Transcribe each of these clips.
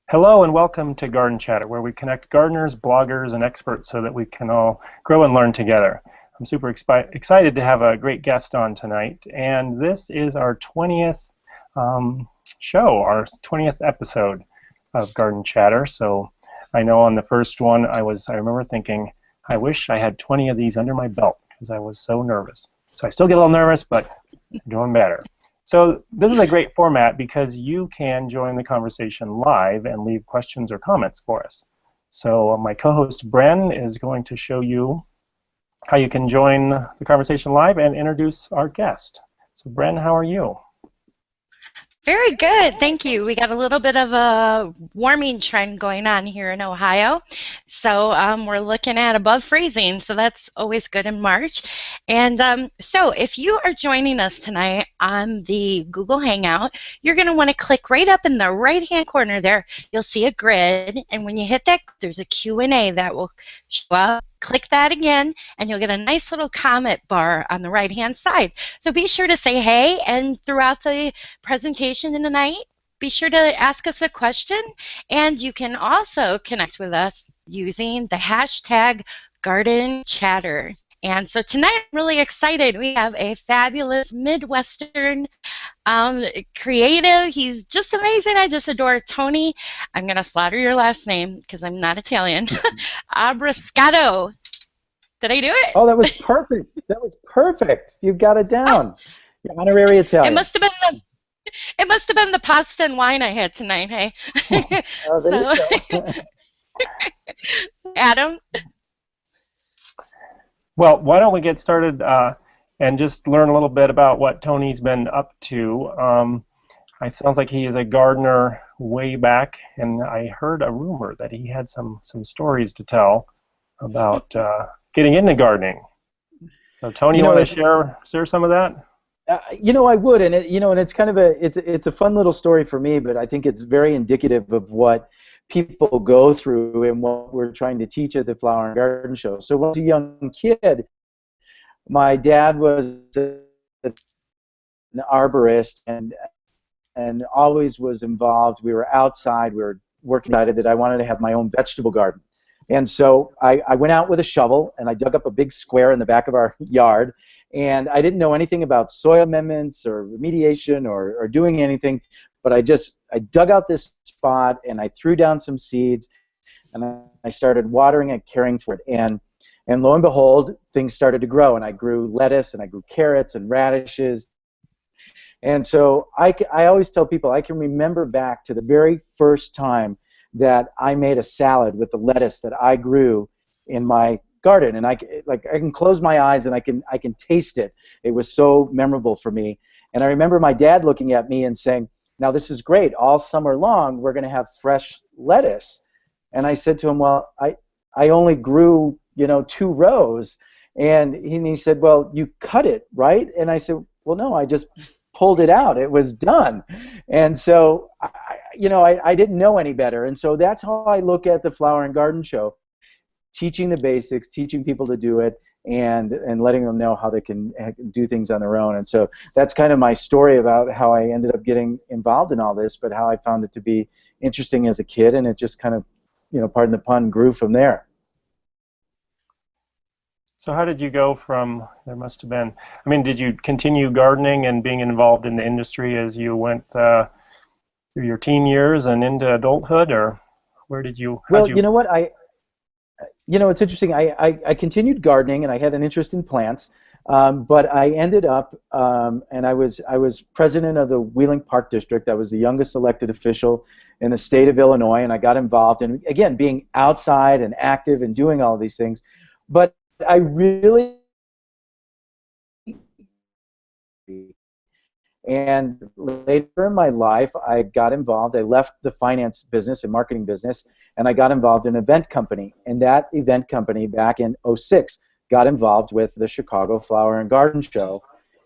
Hello and welcome to Garden Chatter, where we connect gardeners, bloggers, and experts so that we can all grow and learn together. I'm super excited to have a great guest on tonight, and this is our 20th show, our 20th episode of Garden Chatter. So I know on the first one I remember thinking, I wish I had 20 of these under my belt because I was so nervous. So I still get a little nervous, but I'm doing better. So this is a great format because you can join the conversation live and leave questions or comments for us. So my co-host Bren is going to show you how you can join the conversation live and introduce our guest. So Bren, how are you? Very good, thank you. We got a little bit of a warming trend going on here in Ohio. So we're looking at above freezing, so that's always good in March. And so if you are joining us tonight on the Google Hangout, you're going to want to click right up in the right-hand corner there. You'll see a grid, and when you hit that, there's a Q&A that will show up. Click that again, and you'll get a nice little comment bar on the right-hand side. So be sure to say hey, and throughout the presentation tonight, be sure to ask us a question, and you can also connect with us using the hashtag Garden Chatter. And so tonight I'm really excited. We have a fabulous Midwestern creative. He's just amazing. I just adore Tony. I'm going to slaughter your last name because I'm not Italian. Abruscato. Did I do it? Oh, that was perfect. That was perfect. You got it down. You're honorary Italian. It must have been the pasta and wine I had tonight, hey? Oh, there you go. Adam? Well, why don't we get started and just learn a little bit about what Tony's been up to. It sounds like he is a gardener way back, and I heard a rumor that he had some stories to tell about getting into gardening. So Tony, you want to share some of that? I would, and it's kind of it's a fun little story for me, but I think it's very indicative of what people go through and what we're trying to teach at the Flower and Garden Show. So when I was a young kid, my dad was an arborist and always was involved. We were outside, we were working on it, that I wanted to have my own vegetable garden. And so I went out with a shovel and I dug up a big square in the back of our yard, and I didn't know anything about soil amendments or remediation or doing anything, but I dug out this spot and I threw down some seeds and I started watering and caring for it. And lo and behold, things started to grow, and I grew lettuce and I grew carrots and radishes. And so I always tell people I can remember back to the very first time that I made a salad with the lettuce that I grew in my garden, and I can close my eyes and I can taste it. It was so memorable for me. And I remember my dad looking at me and saying, "Now this is great. All summer long we're going to have fresh lettuce." And I said to him, "Well, I only grew 2 rows." And he said, "Well, you cut it, right?" And I said, "Well, no, I just pulled it out. It was done." And so I didn't know any better. And so that's how I look at the Flower and Garden Show, teaching the basics, teaching people to do it, and letting them know how they can do things on their own. And so that's kind of my story about how I ended up getting involved in all this, but how I found it to be interesting as a kid, and it just kind of, pardon the pun, grew from there. So how did you go from, there must have been, did you continue gardening and being involved in the industry as you went through your teen years and into adulthood, or where did you? Well, you know what, it's interesting. I continued gardening and I had an interest in plants, but I ended up, and I was president of the Wheeling Park District. I was the youngest elected official in the state of Illinois, and I got involved in, again, being outside and active and doing all of these things. But I really, and later in my life, I got involved. I left the finance business and marketing business, and I got involved in an event company. And that event company, back in '06, got involved with the Chicago Flower and Garden Show,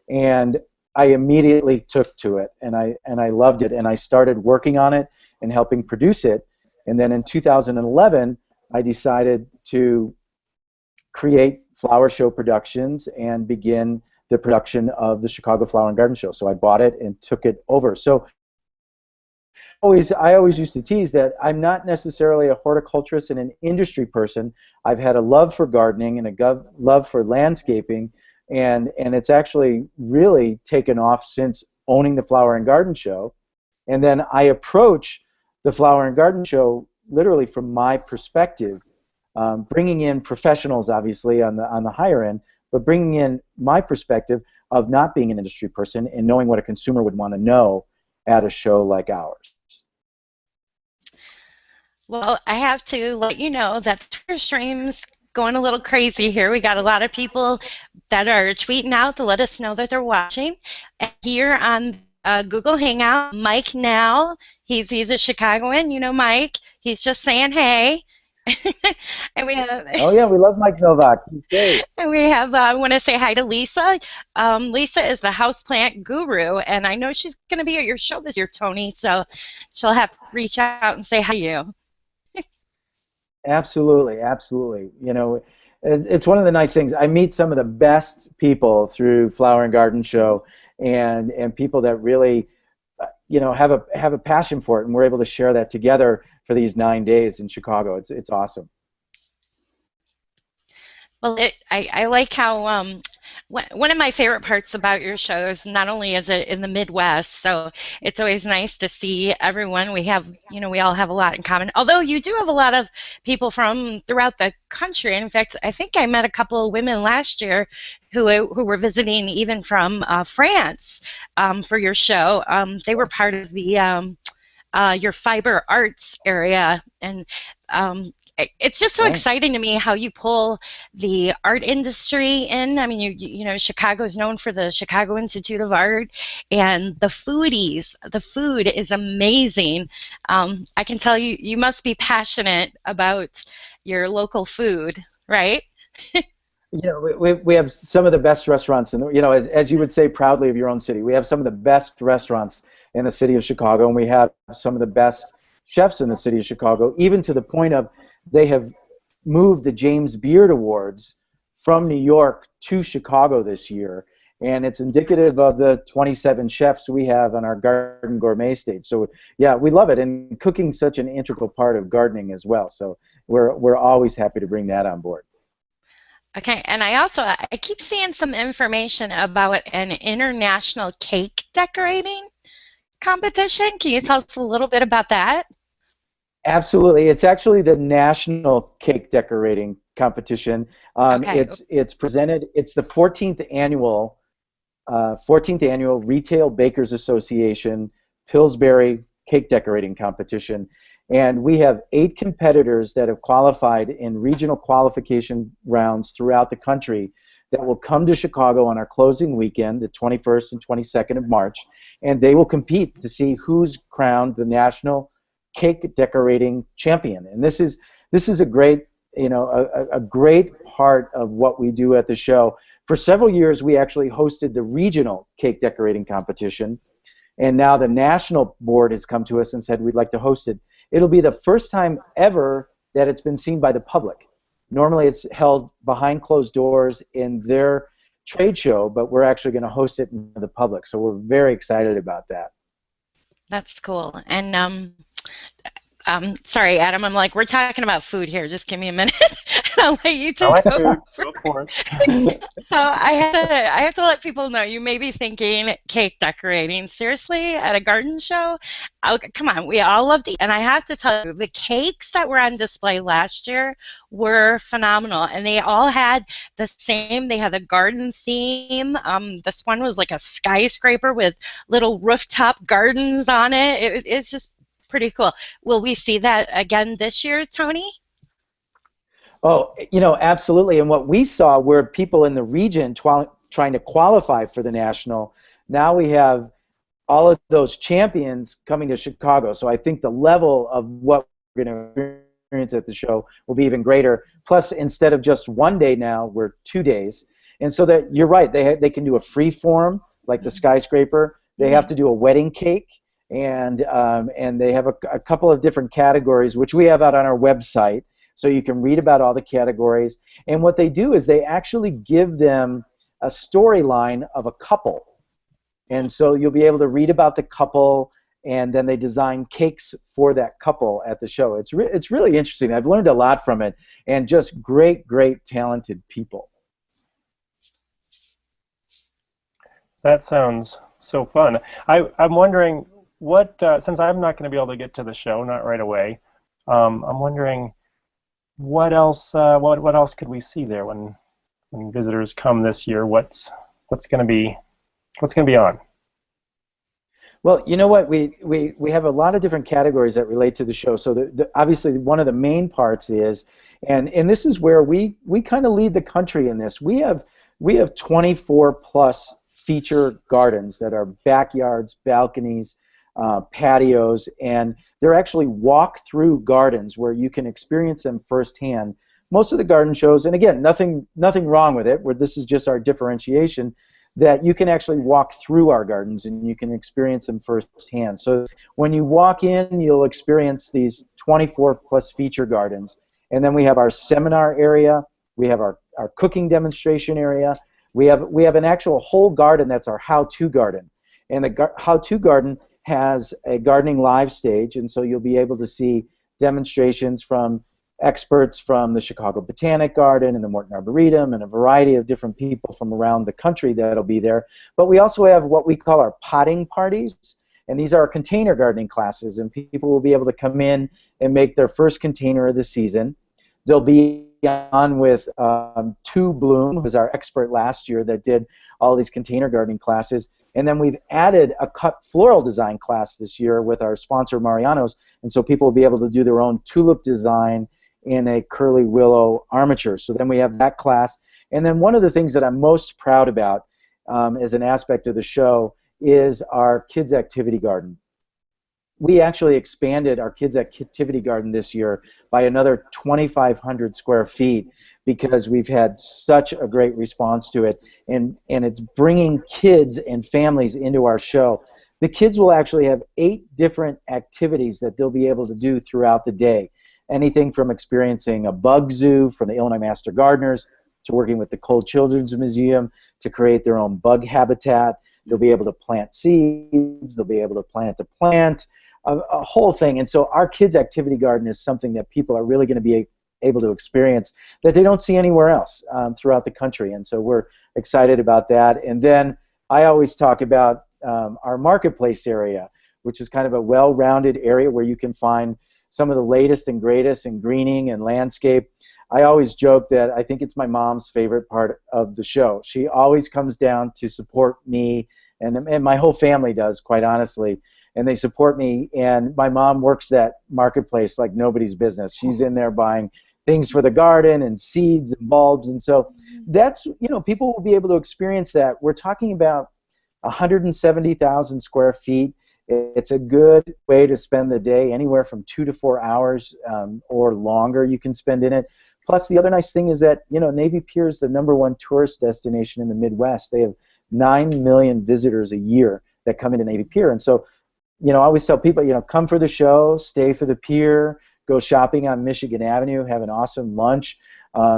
and I immediately took to it, and I loved it, and I started working on it and helping produce it. And then in 2011, I decided to create Flower Show Productions and begin the production of the Chicago Flower and Garden Show. So I bought it and took it over. So I always used to tease that I'm not necessarily a horticulturist and an industry person. I've had a love for gardening and a love for landscaping, and it's actually really taken off since owning the Flower and Garden Show. And then I approach the Flower and Garden Show literally from my perspective, bringing in professionals, obviously on the higher end, but bringing in my perspective of not being an industry person and knowing what a consumer would want to know at a show like ours. Well, I have to let you know that the Twitter stream's going a little crazy here. We got a lot of people that are tweeting out to let us know that they're watching. And here on Google Hangout, Mike Now, he's a Chicagoan. You know Mike. He's just saying hey. And we have. Oh yeah, we love Mike Novak. He's great. And we have. I want to say hi to Lisa. Lisa is the houseplant guru, and I know she's going to be at your show this year, Tony. So she'll have to reach out and say hi to you. Absolutely, absolutely. You know, it's one of the nice things. I meet some of the best people through Flower and Garden Show, and people that really, you know, have a passion for it, and we're able to share that together for these 9 days in Chicago. It's awesome. Well, I like how one of my favorite parts about your show is not only is it in the Midwest, so it's always nice to see everyone. We have, you know, we all have a lot in common. Although you do have a lot of people from throughout the country. In fact, I think I met a couple of women last year who were visiting even from France for your show. They were part of the your fiber arts area, and it's just so exciting to me how you pull the art industry in. I mean, you know, Chicago is known for the Chicago Institute of Art, and the foodies. The food is amazing. I can tell you must be passionate about your local food, right? You know, we have some of the best restaurants, and you know, as you would say proudly of your own city, we have some of the best restaurants in the city of Chicago, and we have some of the best chefs in the city of Chicago, even to the point of they have moved the James Beard Awards from New York to Chicago this year, and it's indicative of the 27 chefs we have on our Garden Gourmet stage. So yeah, we love it, and cooking's such an integral part of gardening as well. So we're always happy to bring that on board. Okay, and I keep seeing some information about an international cake decorating competition. Can you tell us a little bit about that? Absolutely. It's actually the National Cake Decorating Competition. Okay. It's presented. It's the 14th annual Retail Bakers Association Pillsbury Cake Decorating Competition, and we have 8 competitors that have qualified in regional qualification rounds throughout the country that will come to Chicago on our closing weekend, the 21st and 22nd of March, and they will compete to see who's crowned the national cake decorating champion. And this is a great, you know, a great part of what we do at the show. For several years, we actually hosted the regional cake decorating competition, and now the national board has come to us and said we'd like to host it. It'll be the first time ever that it's been seen by the public. Normally it's held behind closed doors in their trade show, but we're actually going to host it in the public, so we're very excited about that. That's cool. And sorry, Adam, I'm like, we're talking about food here. Just give me a minute. I'll let you take I like over. food. Go for it. So I have to let people know, you may be thinking cake decorating. Seriously, at a garden show? Oh, come on, we all love to eat. And I have to tell you, the cakes that were on display last year were phenomenal. And they all had the same, they had a garden theme. This one was like a skyscraper with little rooftop gardens on it. It's just pretty cool. Will we see that again this year, Tony? Oh, you know, absolutely. And what we saw were people in the region trying to qualify for the national. Now we have all of those champions coming to Chicago. So I think the level of what we're going to experience at the show will be even greater. Plus, instead of just one day now, we're 2 days. And so that you're right, they can do a free form like the skyscraper. They have to do a wedding cake. And they have a couple of different categories, which we have out on our website, so you can read about all the categories. And what they do is they actually give them a storyline of a couple. And so you'll be able to read about the couple and then they design cakes for that couple at the show. It's really interesting. I've learned a lot from it, and just great, great, talented people. That sounds so fun. I'm wondering what, since I'm not going to be able to get to the show, not right away, I'm wondering what else, what else could we see there when visitors come this year? What's going to be on? Well, you know what? We have a lot of different categories that relate to the show. So obviously one of the main parts is, and this is where we kind of lead the country in this. We have 24 plus feature gardens that are backyards, balconies, patios, and they're actually walk-through gardens where you can experience them firsthand. Most of the garden shows, and again, nothing wrong with it, where this is just our differentiation, that you can actually walk through our gardens and you can experience them firsthand. So when you walk in, you'll experience these 24 plus feature gardens. And then we have our seminar area, we have our cooking demonstration area, we have an actual whole garden that's our how-to garden. And the how-to garden has a gardening live stage, and so you'll be able to see demonstrations from experts from the Chicago Botanic Garden and the Morton Arboretum and a variety of different people from around the country that'll be there. But we also have what we call our potting parties, and these are container gardening classes, and people will be able to come in and make their first container of the season. They'll be on with Tu Bloom, who was our expert last year that did all these container gardening classes. And then we've added a cut floral design class this year with our sponsor Mariano's, and so people will be able to do their own tulip design in a curly willow armature. So then we have that class. And then one of the things that I'm most proud about as an aspect of the show is our kids activity garden. We actually expanded our kids activity garden this year by another 2,500 square feet because we've had such a great response to it, and it's bringing kids and families into our show. The kids will actually have 8 different activities that they'll be able to do throughout the day. Anything from experiencing a bug zoo from the Illinois Master Gardeners to working with the Cole Children's Museum to create their own bug habitat. They'll be able to plant seeds. They'll be able to plant a plant, a whole thing. And so our kids' activity garden is something that people are really going to be able to experience that they don't see anywhere else throughout the country. And so we're excited about that. And then I always talk about our marketplace area, which is kind of a well-rounded area where you can find some of the latest and greatest in greening and landscape. I always joke that I think it's my mom's favorite part of the show. She always comes down to support me, and my whole family does, quite honestly, and they support me, and my mom works that marketplace like nobody's business. She's in there buying things for the garden and seeds and bulbs, and so that's, people will be able to experience that. We're talking about 170,000 square feet. It's a good way to spend the day, anywhere from 2 to 4 hours or longer you can spend in it. Plus, the other nice thing is that, Navy Pier is the #1 tourist destination in the Midwest. They have 9 million visitors a year that come into Navy Pier. And so, I always tell people, come for the show, stay for the pier, go shopping on Michigan Avenue, have an awesome lunch.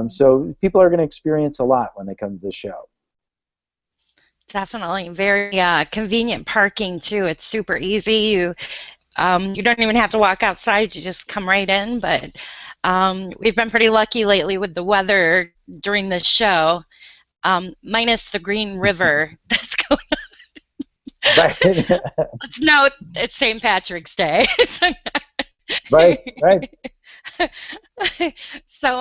So people are going to experience a lot when they come to the show. Definitely. Very convenient parking, too. It's super easy. You don't even have to walk outside. You just come right in. But we've been pretty lucky lately with the weather during the show, minus the Green River that's going on. Right. Let's note it's St. Patrick's Day. Right. So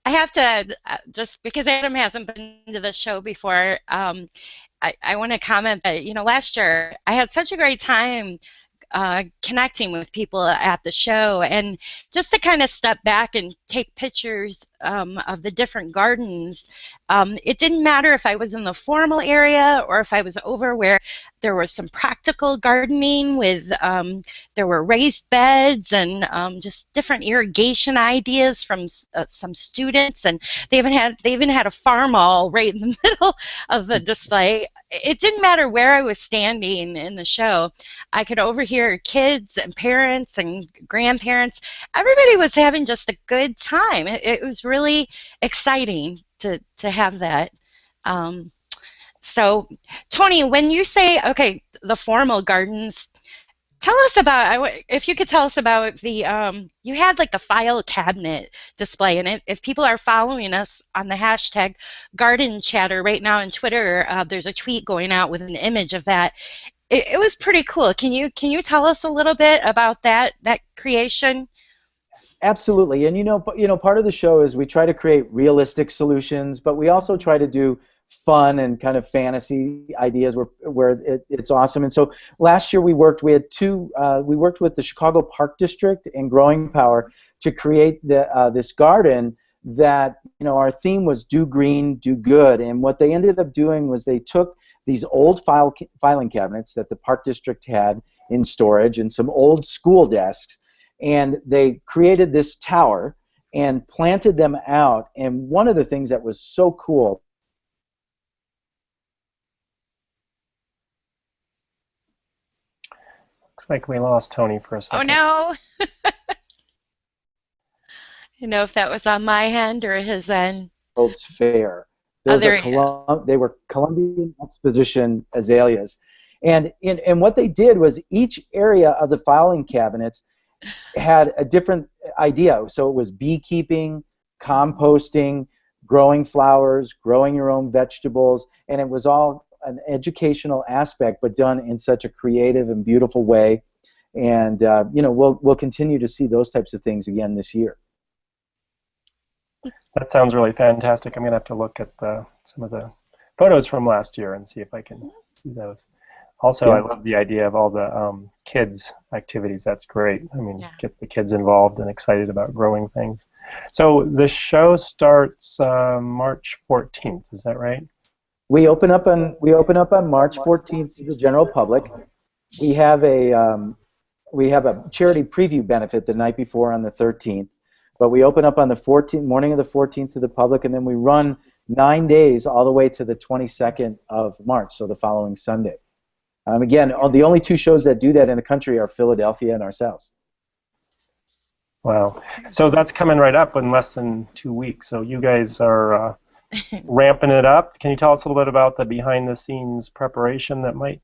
I have to, just because Adam hasn't been to the show before, I want to comment that, last year I had such a great time connecting with people at the show, and just to kind of step back and take pictures of the different gardens. It didn't matter if I was in the formal area or if I was over where there was some practical gardening with there were raised beds and just different irrigation ideas from some students, and they even had a farm all right in the middle of the display. It didn't matter where I was standing in the show. I could overhear kids and parents and grandparents. Everybody was having just a good time. It was really exciting to have that. So, Tony, when you say, okay, the formal gardens, Tell us about, if you could tell us about the, you had like the file cabinet display, and if people are following us on the hashtag Garden Chatter right now on Twitter, there's a tweet going out with an image of that. It was pretty cool. Can you tell us a little bit about that creation? Absolutely, and part of the show is we try to create realistic solutions, but we also try to do fun and kind of fantasy ideas where it's awesome. And so last year we worked with the Chicago Park District and Growing Power to create this garden that, our theme was do green, do good. And what they ended up doing was they took these old filing cabinets that the Park District had in storage and some old school desks, and they created this tower and planted them out. And one of the things that was so cool. Looks like we lost Tony for a second. Oh no! You know if that was on my end or his end. World's Fair. They were Columbian Exposition azaleas. And what they did was each area of the filing cabinets had a different idea. So it was beekeeping, composting, growing flowers, growing your own vegetables, and it was all an educational aspect, but done in such a creative and beautiful way. And we'll continue to see those types of things again this year. That sounds really fantastic. I'm going to have to look at some of the photos from last year and see if I can see those. Also, yeah. I love the idea of all the kids' activities. That's great. I mean, get the kids involved and excited about growing things. So the show starts March 14th. Is that right? We open up on March 14th to the general public. We have a charity preview benefit the night before on the 13th. But we open up on the morning of the 14th to the public, and then we run 9 days all the way to the 22nd of March, so the following Sunday. Again, the only two shows that do that in the country are Philadelphia and ourselves. Wow. So that's coming right up in less than 2 weeks. So you guys are ramping it up. Can you tell us a little bit about the behind-the-scenes preparation that might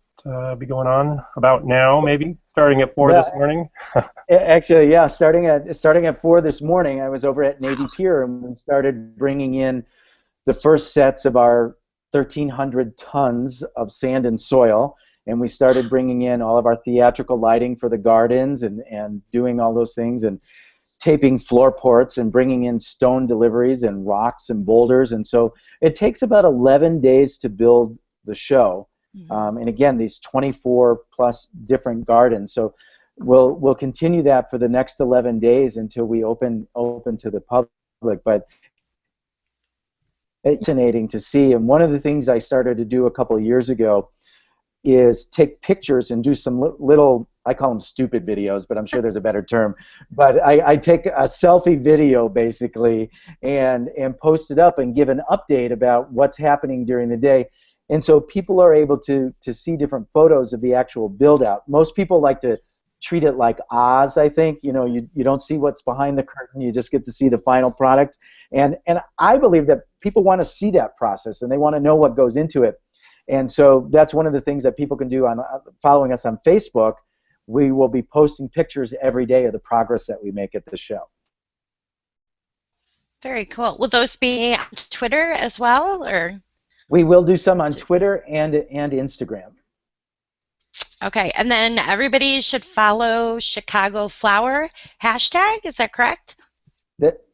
be going on about now, maybe starting at 4 this morning? Actually, yeah, starting at 4 this morning, I was over at Navy Pier and we started bringing in the first sets of our 1,300 tons of sand and soil, and we started bringing in all of our theatrical lighting for the gardens and doing all those things and taping floor ports and bringing in stone deliveries and rocks and boulders. And so it takes about 11 days to build the show. And again, these 24 plus different gardens. So we'll continue that for the next 11 days until we open to the public. But it's fascinating to see. And one of the things I started to do a couple of years ago is take pictures and do some little, I call them stupid videos, but I'm sure there's a better term. But I take a selfie video basically and post it up and give an update about what's happening during the day. And so people are able to see different photos of the actual build out. Most people like to treat it like Oz, I think. You don't see what's behind the curtain, you just get to see the final product. And I believe that people want to see that process and they want to know what goes into it. And so that's one of the things that people can do on following us on Facebook. We will be posting pictures every day of the progress that we make at the show. Very cool. Will those be on Twitter as well, or? We will do some on Twitter and Instagram. Okay, and then everybody should follow Chicago Flower hashtag. Is that correct?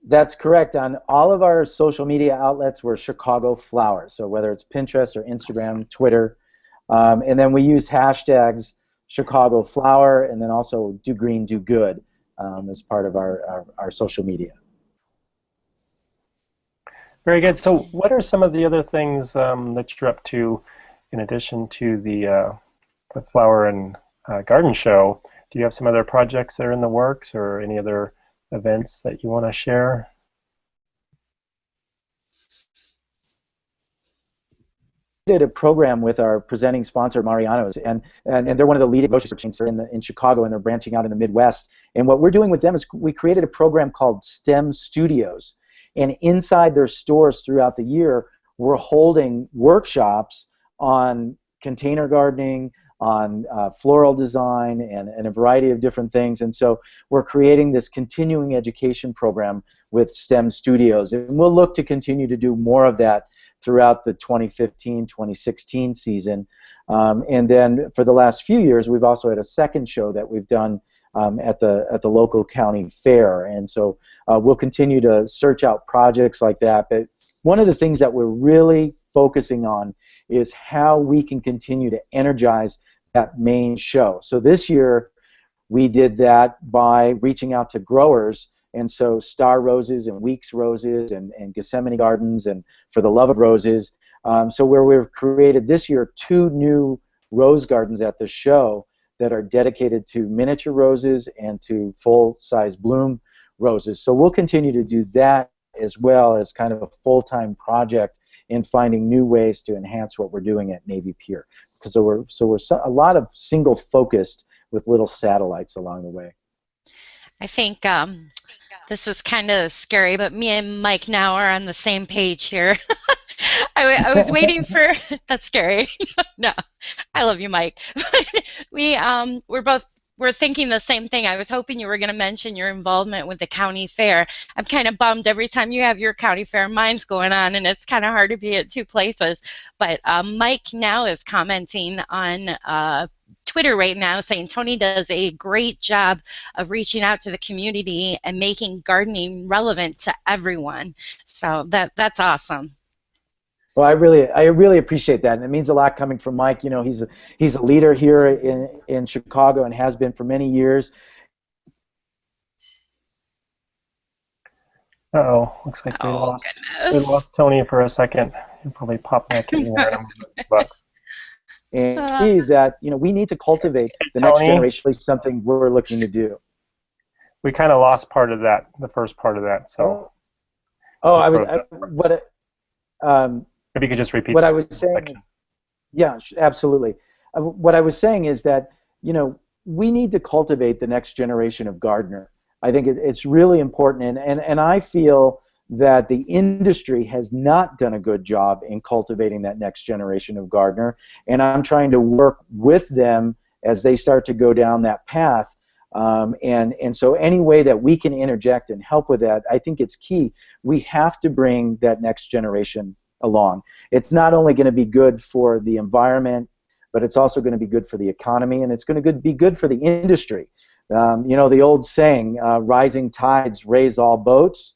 That's correct. On all of our social media outlets, we're Chicago Flower. So whether it's Pinterest or Instagram, Twitter, and then we use hashtags Chicago Flower and then also Do Green, Do Good as part of our social media. Very good. So what are some of the other things that you're up to in addition to the flower and garden show? Do you have some other projects that are in the works or any other events that you want to share? We did a program with our presenting sponsor Mariano's, and they're one of the leading grocery chains in Chicago, and they're branching out in the Midwest. And what we're doing with them is we created a program called STEM Studios. And inside their stores throughout the year, we're holding workshops on container gardening, on floral design and a variety of different things. And so we're creating this continuing education program with STEM Studios. And we'll look to continue to do more of that throughout the 2015-2016 season. And then for the last few years, we've also had a second show that we've done at the local county fair. And so we'll continue to search out projects like that. But one of the things that we're really focusing on is how we can continue to energize that main show. So this year we did that by reaching out to growers, and so Star Roses and Weeks Roses and Gethsemane Gardens and For the Love of Roses. So where we've created this year 2 new rose gardens at the show that are dedicated to miniature roses and to full-size bloom roses. So we'll continue to do that as well as kind of a full-time project in finding new ways to enhance what we're doing at Navy Pier. Because we're a lot of single-focused with little satellites along the way. I think this is kind of scary, but me and Mike now are on the same page here. I was waiting for that's scary. No, I love you, Mike. We're thinking the same thing. I was hoping you were going to mention your involvement with the county fair. I'm kind of bummed every time you have your county fair, mine's going on, and it's kind of hard to be at 2 places. But Mike now is commenting on Twitter right now saying Tony does a great job of reaching out to the community and making gardening relevant to everyone. So that's awesome. Well, I really appreciate that, and it means a lot coming from Mike. You know, he's a leader here in Chicago and has been for many years. Uh-oh, looks like we lost Tony for a second. He'll probably pop back in there in a moment. But and that, you know, we need to cultivate the next generation. Is something we're looking to do. We kind of lost part of that, the first part of that. So. Maybe you could just repeat what I was saying. Yeah, absolutely. What I was saying is that, you know, we need to cultivate the next generation of gardener. I think it's really important, and I feel that the industry has not done a good job in cultivating that next generation of gardener, and I'm trying to work with them as they start to go down that path. And so any way that we can interject and help with that, I think it's key. We have to bring that next generation along. It's not only going to be good for the environment, but it's also going to be good for the economy, and it's going to be good for the industry. You know, the old saying, rising tides raise all boats.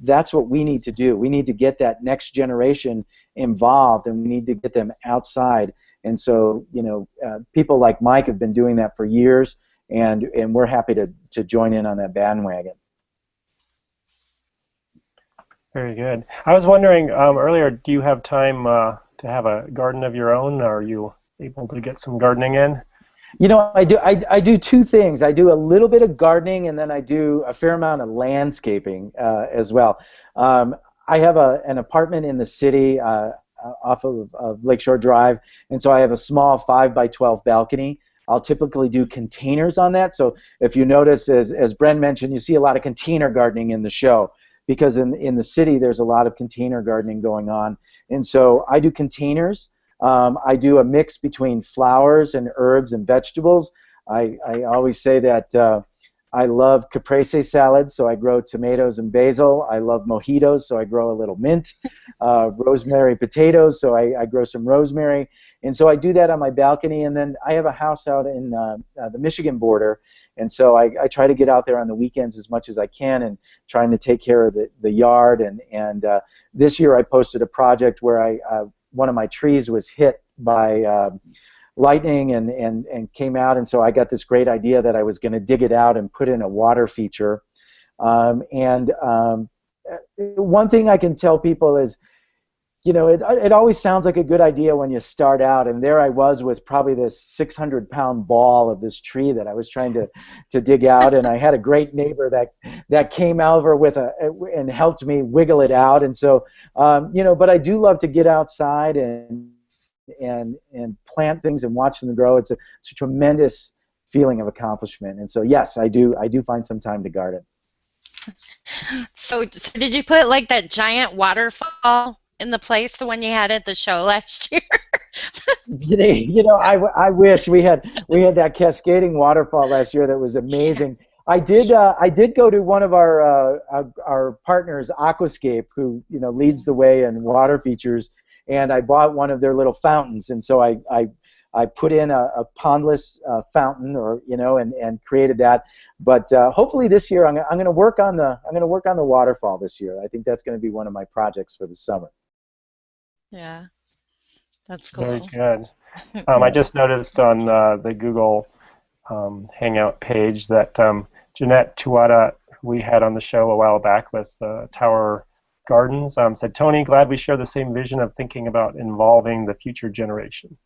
That's what we need to do. We need to get that next generation involved, and we need to get them outside. And so, you know, people like Mike have been doing that for years, and we're happy to join in on that bandwagon. Very good. I was wondering earlier, do you have time to have a garden of your own? Are you able to get some gardening in? You know, I do 2 things. I do a little bit of gardening, and then I do a fair amount of landscaping as well. I have an apartment in the city off of Lakeshore Drive, and so I have a small 5x12 balcony. I'll typically do containers on that. So if you notice, as Bren mentioned, you see a lot of container gardening in the show, because in the city there's a lot of container gardening going on. And so I do containers. I do a mix between flowers and herbs and vegetables. I always say that I love caprese salads, so I grow tomatoes and basil. I love mojitos, so I grow a little mint. Rosemary potatoes, so I grow some rosemary. And so I do that on my balcony, and then I have a house out in the Michigan border, and so I try to get out there on the weekends as much as I can and trying to take care of the yard. And this year I posted a project where one of my trees was hit by lightning and came out, and so I got this great idea that I was going to dig it out and put in a water feature. One thing I can tell people is, you know, it always sounds like a good idea when you start out, and there I was with probably this 600-pound ball of this tree that I was trying to dig out, and I had a great neighbor that came over and helped me wiggle it out. And so, you know, but I do love to get outside and plant things and watch them grow. It's a tremendous feeling of accomplishment. And so, yes, I do find some time to garden. So did you put like that giant waterfall in the place, the one you had at the show last year? I wish we had that cascading waterfall last year that was amazing. I did go to one of our partners, Aquascape, who leads the way in water features, and I bought one of their little fountains, and so I put in a pondless fountain, and created that. But hopefully this year I'm going to work on the waterfall this year. I think that's going to be one of my projects for the summer. Yeah, that's Very cool. good. I Yeah. just noticed on the Google Hangout page that Jeanette Tuata, who we had on the show a while back with Tower Gardens, said, Tony, glad we share the same vision of thinking about involving the future generation.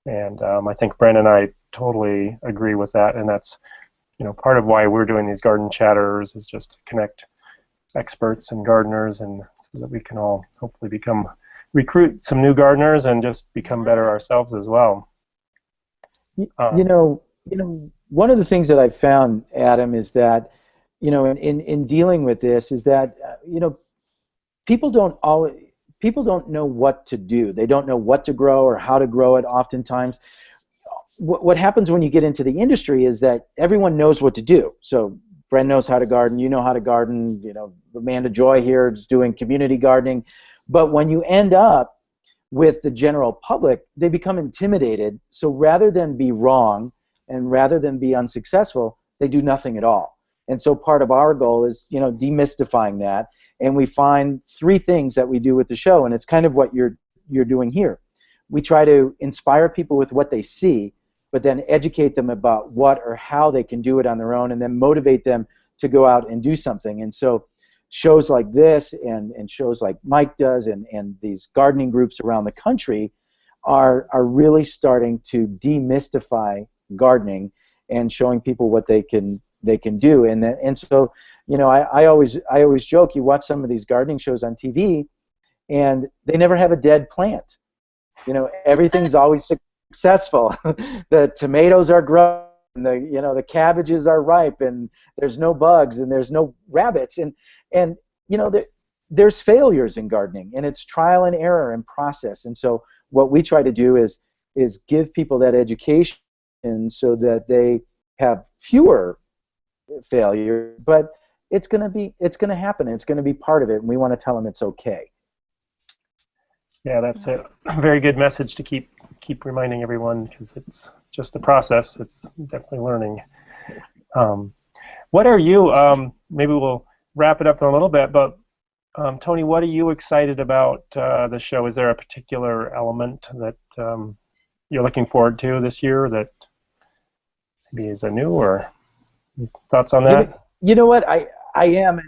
And I think Brent and I totally agree with that, and that's part of why we're doing these garden chatters is just to connect experts and gardeners, and so that we can all hopefully recruit some new gardeners and just become better ourselves as well. One of the things that I've found, Adam, is that in dealing with this is that people don't know what to do. They don't know what to grow or how to grow it. Oftentimes, what happens when you get into the industry is that everyone knows what to do. So Brent knows how to garden. You know how to garden. Amanda Joy here is doing community gardening. But when you end up with the general public, they become intimidated. So rather than be wrong and rather than be unsuccessful, they do nothing at all. And so part of our goal is demystifying that. And we find 3 things that we do with the show, and it's kind of what you're doing here. We try to inspire people with what they see, but then educate them about what or how they can do it on their own, and then motivate them to go out and do something. And so shows like this and shows like Mike does and these gardening groups around the country are really starting to demystify gardening and showing people what they can do. And so I always joke, you watch some of these gardening shows on TV and they never have a dead plant. Everything's always successful. The tomatoes are grown, the cabbages are ripe, and there's no bugs and there's no rabbits, and there's failures in gardening, and it's trial and error and process. And so what we try to do is give people that education so that they have fewer failures, but it's going to happen. It's going to be part of it, and we want to tell them it's okay. Yeah, that's a very good message to keep reminding everyone, because it's just a process. It's definitely learning. What are you? Maybe we'll wrap it up in a little bit, but Tony, what are you excited about the show? Is there a particular element that you're looking forward to this year that maybe is new, or thoughts on that? You know what? I am.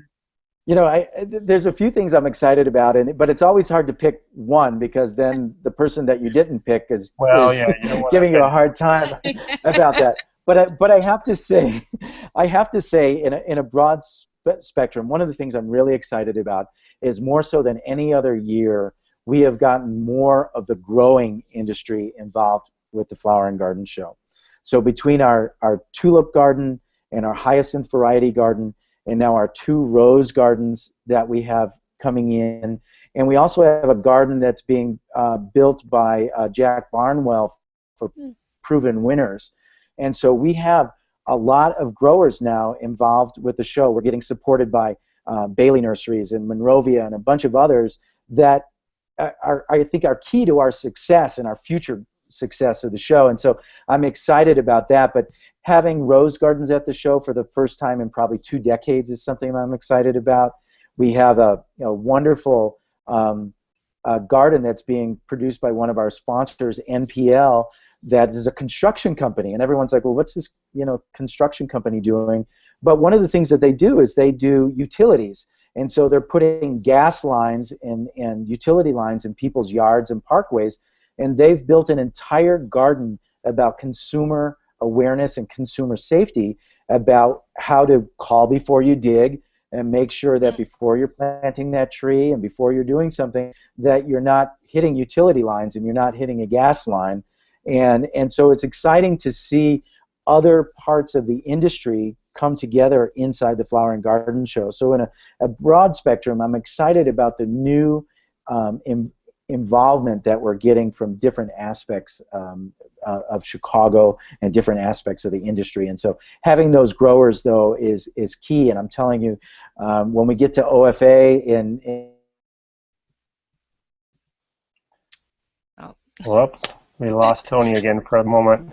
There's a few things I'm excited about, but it's always hard to pick one, because then the person that you didn't pick is giving you a hard time about that. But I have to say, in a broad spectrum, one of the things I'm really excited about is, more so than any other year, we have gotten more of the growing industry involved with the Flower and Garden Show. So between our tulip garden and our hyacinth variety garden, and now our 2 rose gardens that we have coming in, and we also have a garden that's being built by Jack Barnwell for proven winners. And so we have a lot of growers now involved with the show. We're getting supported by Bailey Nurseries and Monrovia and a bunch of others that I think are key to our success and our future success of the show. And so I'm excited about that. But having rose gardens at the show for the first time in probably 2 decades is something I'm excited about. We have a wonderful garden that's being produced by one of our sponsors, NPL, that is a construction company. And everyone's like, well, what's this construction company doing? But one of the things that they do is they do utilities. And so they're putting gas lines and utility lines in people's yards and parkways. And they've built an entire garden about consumer awareness and consumer safety, about how to call before you dig, and make sure that before you're planting that tree and before you're doing something, that you're not hitting utility lines and you're not hitting a gas line. And so it's exciting to see other parts of the industry come together inside the Flower and Garden Show. So in a broad spectrum, I'm excited about the new involvement that we're getting from different aspects of Chicago and different aspects of the industry. And so having those growers, though, is key. And I'm telling you, when we get to OFA Oh, Whoops, we lost Tony again for a moment.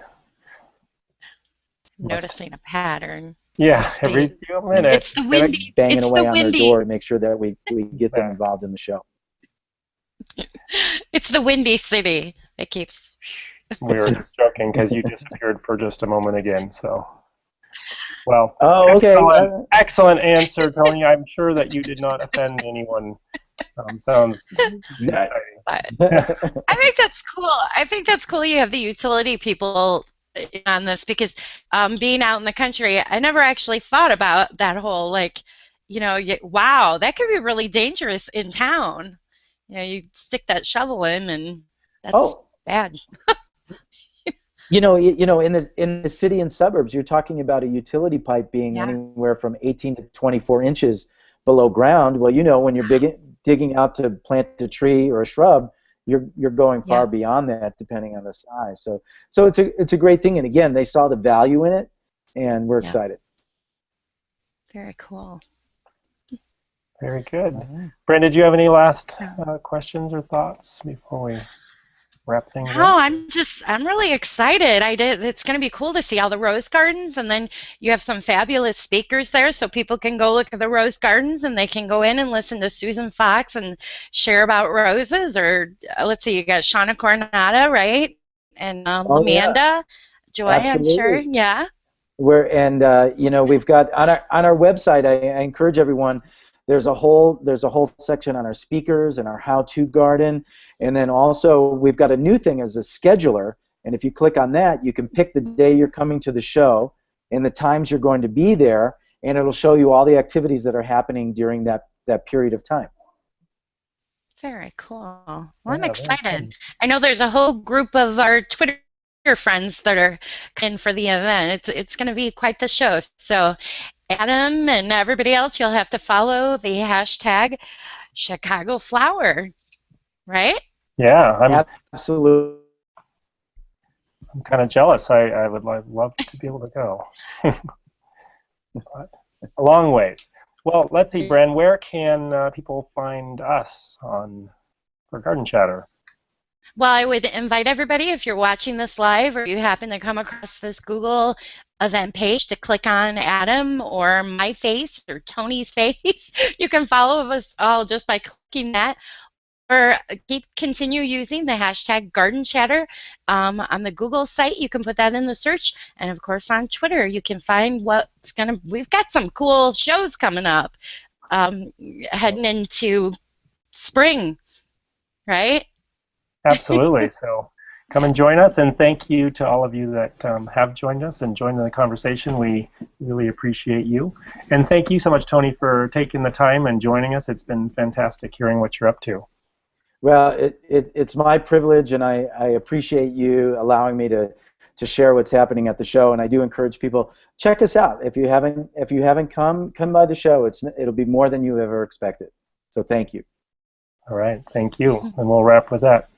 noticing a pattern. Yeah, Must every be. few minutes. It's the windy. banging It's away the on their windy. door to make sure that we get them involved in the show. It's the windy city. It keeps. We were just joking because you disappeared for just a moment again. So, well, Oh, okay. Excellent answer, Tony. I'm sure that you did not offend anyone. Sounds exciting. I think that's cool. I think that's cool. You have the utility people on this because being out in the country, I never actually thought about that whole wow, that could be really dangerous in town. You stick that shovel in, and that's bad. In the city and suburbs, you're talking about a utility pipe being anywhere from 18 to 24 inches below ground. Well, when you're digging out to plant a tree or a shrub, you're going far beyond that, depending on the size. So it's a great thing. And again, they saw the value in it, and we're excited. Very cool. Very good. Brenda, did you have any last questions or thoughts before we wrap things up? No, I'm really excited. It's going to be cool to see all the rose gardens, and then you have some fabulous speakers there, so people can go look at the rose gardens, and they can go in and listen to Susan Fox and share about roses. Or let's see, you got Shauna Coronata, right? And Amanda, Joy, Absolutely. I'm sure, yeah. We've got on our website. I encourage everyone. There's a whole section on our speakers and our how-to garden, and then also we've got a new thing as a scheduler. And if you click on that, you can pick the day you're coming to the show and the times you're going to be there, and it'll show you all the activities that are happening during that period of time. Very cool. Well, I'm excited. I know there's a whole group of our Twitter friends that are in for the event. It's going to be quite the show. So Adam and everybody else, you'll have to follow the hashtag Chicago Flower, right? Yeah, absolutely. I'm kind of jealous. I would love to be able to go. But a long ways. Well, let's see, Bren, where can people find us for Garden Chatter? Well, I would invite everybody, if you're watching this live or you happen to come across this Google event page, to click on Adam or my face or Tony's face. You can follow us all just by clicking that. Or continue using the hashtag Garden Chatter on the Google site. You can put that in the search. And, of course, on Twitter, you can find we've got some cool shows coming up heading into spring, right? Absolutely. So come and join us, and thank you to all of you that have joined us and joined in the conversation. We really appreciate you. And thank you so much, Tony, for taking the time and joining us. It's been fantastic hearing what you're up to. Well, it's my privilege, and I appreciate you allowing me to share what's happening at the show. And I do encourage people, check us out. If you haven't come by the show. It'll be more than you ever expected. So thank you. All right, thank you. And we'll wrap with that.